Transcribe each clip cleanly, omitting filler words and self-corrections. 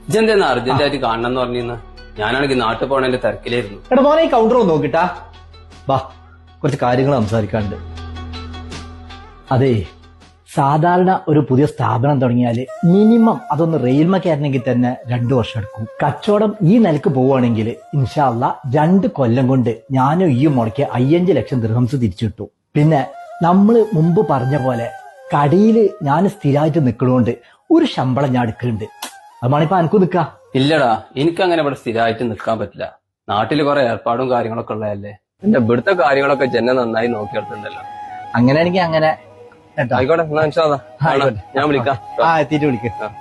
ഇജെന്താ അർജന്റായിട്ട് കാണണം എന്ന് പറഞ്ഞിരുന്നു. ഞാനാണെങ്കിൽ നാട്ടിൽ പോണേന്റെ തിരക്കിലായിരുന്നു. എടാ മോനെ ഈ കൗണ്ടർ ഒന്ന് നോക്കിട്ടാ. വാ, കുറച്ച് കാര്യങ്ങൾ സംസാരിക്കാനുണ്ട്. അതെ, സാധാരണ ഒരു പുതിയ സ്ഥാപനം തുടങ്ങിയാല് മിനിമം അതൊന്ന് റെയിൽമ കയറണമെങ്കിൽ തന്നെ 2 വർഷം എടുക്കും. കച്ചവടം ഈ നിലക്ക് പോവുകയാണെങ്കിൽ ഇൻഷാ അള്ളാ 2 കൊല്ലം കൊണ്ട് ഞാനും ഈ മുടക്കിയ 5 ലക്ഷം ദിർഹംസ് തിരിച്ചു കിട്ടും. പിന്നെ നമ്മള് മുമ്പ് പറഞ്ഞ പോലെ കടയില് ഞാൻ സ്ഥിരമായിട്ട് നിൽക്കണോണ്ട് ഒരു ശമ്പളം ഞാൻ എടുക്കുന്നുണ്ട്. അതുമാണിപ്പോ അനക്ക് നിൽക്കാം. ഇല്ലടാ, എനിക്കങ്ങനെ ഇവിടെ സ്ഥിരമായിട്ട് നിൽക്കാൻ പറ്റില്ല. നാട്ടില് കുറെ ഏർപ്പാടും കാര്യങ്ങളൊക്കെ ഉള്ളതല്ലേ. എന്റെ ഇവിടുത്തെ കാര്യങ്ങളൊക്കെ ജന നന്നായി നോക്കിയെടുത്തിട്ടുണ്ടല്ലോ. അങ്ങനെയാണെങ്കിൽ അങ്ങനെ ആയിക്കോട്ടെ, ഞാൻ വിളിക്കാം. എത്തിയിട്ട് വിളിക്കാം.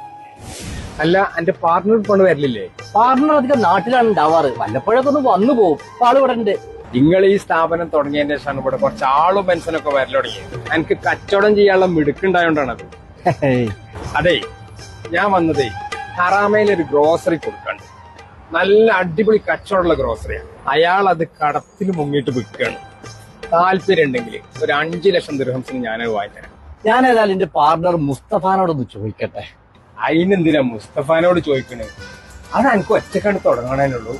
അല്ല, എന്റെ പാർട്ണർ കൊണ്ട് വരലില്ലേ? പാർട്ണർ അധികം നാട്ടിലാണ് ഉണ്ടാവാറ്. വല്ലപ്പോഴൊക്കെ ഒന്ന് വന്നു പോകും. ആള് ഇവിടെ ഉണ്ട്. നിങ്ങൾ ഈ സ്ഥാപനം തുടങ്ങിയതിന്റെ ശേഷമാണ് ഇവിടെ കുറച്ച് ആളും പെൻഷനൊക്കെ വരൽ തുടങ്ങിയത്. എനിക്ക് കച്ചവടം ചെയ്യാനുള്ള മിടുക്കുണ്ടായോണ്ടാണത്. അതെ, ഞാൻ വന്നതേ ഹറാമയിൽ ഒരു ഗ്രോസറി കൊടുക്കാണ്ട്. നല്ല അടിപൊളി കച്ചവടമുള്ള ഗ്രോസറിയാണ്. അയാൾ അത് കടത്തിൽ മുങ്ങിയിട്ട് വിൽക്കുകയാണ്. താല്പര്യം ഉണ്ടെങ്കിൽ ഒരു 5 ലക്ഷം ദിർഹംസിന് ഞാനത് വാങ്ങിത്തരാം. ഞാൻ ഏതായാലും എന്റെ പാർട്ണർ മുസ്തഫാനോടൊന്ന് ചോദിക്കട്ടെ. അതിനെന്തിനാ മുസ്തഫാനോട് ചോദിക്കണേ? അത് എനിക്ക് ഒറ്റക്കാണ്ട് തുടങ്ങണേനുള്ളൂ.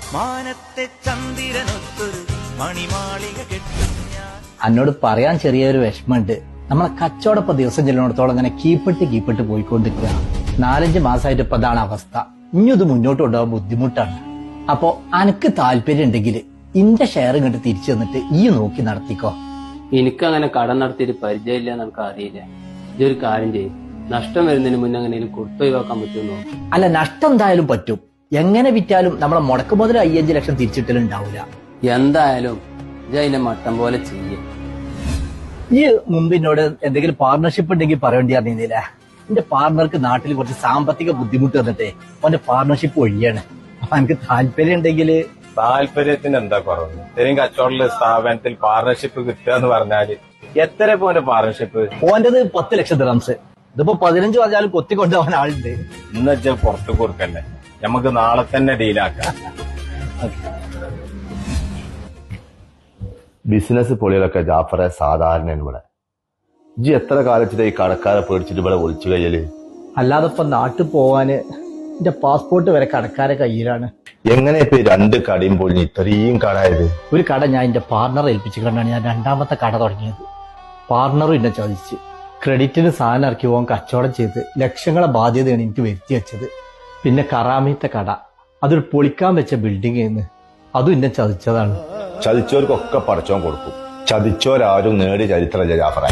എന്നോട് പറയാൻ ചെറിയൊരു വിഷമമുണ്ട്. നമ്മളെ കച്ചവടം ദിവസം ചെല്ലുന്നിടത്തോളം അങ്ങനെ കീപ്പിട്ട് പോയിക്കൊണ്ടിരിക്കുക. 4-5 മാസമായിട്ട് ഇപ്പൊ അതാണ് അവസ്ഥ. ഇനി ഇത് മുന്നോട്ട് കൊണ്ടുപോകാൻ ബുദ്ധിമുട്ടാണ്. അപ്പോ അനക്ക് താല്പര്യം ഉണ്ടെങ്കിൽ ഇന്റെ ഷെയർ ഇങ്ങോട്ട് തിരിച്ചു തന്നിട്ട് ഈ നോക്കി നടത്തിക്കോ. എനിക്കങ്ങനെ കടം നടത്തിയിട്ട് പരിചയമില്ല എന്ന് എനിക്ക് അറിയില്ല. ഇതൊരു കാര്യം ചെയ്യും, നഷ്ടം വരുന്നതിന് മുന്നേ അങ്ങനെ കൊടുത്തൊഴിവാക്കാൻ പറ്റുമോ? അല്ല, നഷ്ടം എന്തായാലും പറ്റും. എങ്ങനെ വിറ്റാലും നമ്മളെ മുടക്ക് മുതൽ 5 ലക്ഷം തിരിച്ചിട്ടലുണ്ടാവില്ല. എന്തായാലും ഇത് അതിന്റെ മട്ടം പോലെ ചെയ്യും. ഈ മുമ്പിനോട് എന്തെങ്കിലും പാർട്ണർഷിപ്പ് ഉണ്ടെങ്കിൽ പറയേണ്ടി അറിയുന്നില്ല. എന്റെ പാർട്ണർക്ക് നാട്ടിൽ കുറച്ച് സാമ്പത്തിക ബുദ്ധിമുട്ട് വന്നിട്ടേ അവന്റെ പാർട്ണർഷിപ്പ് ഒഴിയാണ്. അപ്പൊ എനിക്ക് താല്പര്യം ഉണ്ടെങ്കിൽ. താല്പര്യത്തിന് എന്താ കുറവ്? ഇത്രയും കച്ചവട സ്ഥാപനത്തിൽ പാർട്ണർഷിപ്പ് കിട്ടുക എന്ന് പറഞ്ഞാല് എത്ര പോന്റെ പാർട്ണർഷിപ്പ്? ഓന്റത് 10 ലക്ഷം ദിർഹംസ്. ഇതിപ്പോ 15 പറഞ്ഞാലും കൊത്തിക്കൊണ്ടുപോകാൻ ആളുണ്ട്. ഇന്നുവെച്ചാൽ പുറത്തു കൊടുക്കല്ലേ, നമുക്ക് നാളെ തന്നെ ഡീലാക്കാം. ബിസിനസ് പൊളികളൊക്കെ ജാഫറെ സാധാരണ ഇവിടെ. ഇജ്ജ് എത്ര കാലത്തിലെ ഈ കടക്കാരെ പേടിച്ചിട്ട് ഇവിടെ ഒളിച്ചു കഴിയല്? അല്ലാതെ ഇപ്പൊ നാട്ടിൽ പോവാന് എന്റെ പാസ്പോർട്ട് വരെ കടക്കാരെ കയ്യിലാണ്. എങ്ങനെ ഇപ്പൊ 2 കടയും പൊളിഞ്ഞ് ഇത്രയും കടായത്? ഒരു കട ഞാൻ എന്റെ പാർട്ണറെ ഏൽപ്പിച്ചു കൊണ്ടാണ് ഞാൻ 2ാമത്തെ കട തുടങ്ങിയത്. പാർട്ണറും എന്നെ ചതിച്ച് ക്രെഡിറ്റിന് സാധനം ഇറക്കി പോകാൻ കച്ചവടം ചെയ്ത് ലക്ഷങ്ങളെ ബാധ്യതയാണ് എനിക്ക് വരുത്തി വെച്ചത്. പിന്നെ കറാമീത്തെ കട, അതൊരു പൊളിക്കാൻ വെച്ച ബിൽഡിംഗ്, അതും എന്നെ ചതിച്ചതാണ്. ചതിച്ചവർക്കൊക്കെ പടച്ചോൻ കൊടുക്കും. ചതിച്ചോരാരും നേടിയ ചരിത്രമല്ല ജാഫറെ.